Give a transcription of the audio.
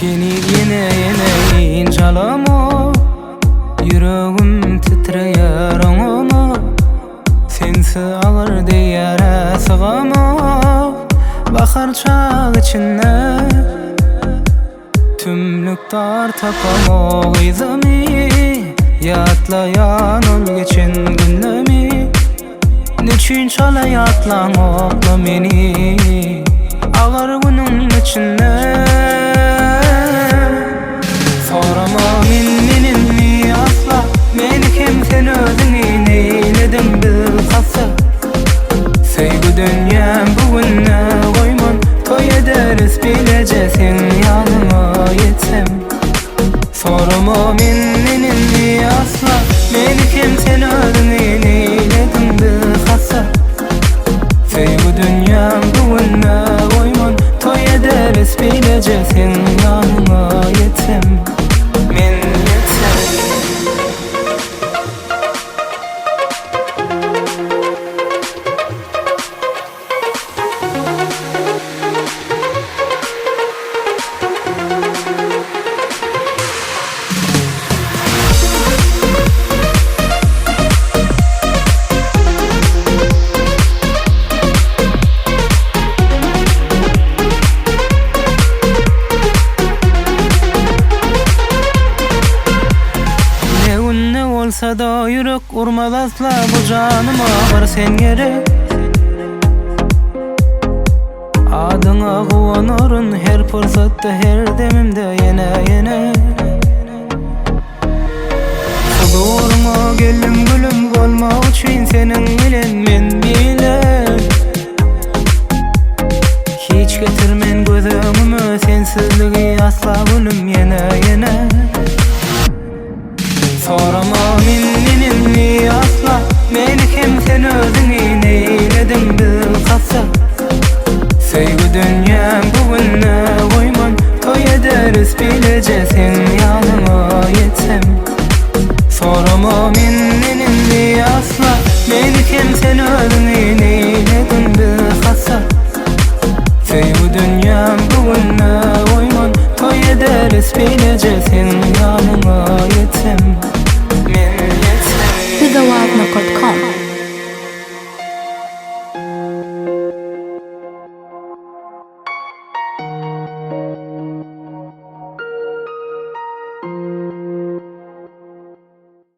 Seni yine incalama, yüreğim titreyer ama sensi ağır diyere sığama. Bakar çağ içine tümlüktar tapama gizemi, yatlayan ol geçen günlemi. Niçin çalayatlan okla meni ağır günün içine. Sorama minni asla, meni kim sen özünü neyledin bilhassa. Sevgi dünyam bugünne koyman, toy ederiz bilecesin yanıma yetsem. Sorma minni asla, meni kim sen özünü neyledin bilhassa. Sevgi dünyam bugünne koyman, toy ederiz bilecesin yanıma yetsem. Men yetsem. Olsa da yürek urmaz asla, bu canıma var sen gerek. Adına kuvanırın her fırsatta, her demimde yine. Kudurma gelim gülüm, olma uçun senin bilen men bilen. Hiç getirmen gözümü, sensizliği asla gülüm yine. Sorma minni asla, meni kim sen özünü neyledin bilhassa. Sevgi dünyam bugünne koyman, toy ederiz bilecesin yanıma yetsem. Sorma minni asla, meni kim sen özünü neyledin bilhassa. Sevgi dünyam bugünne koyman, toy ederiz bilecesin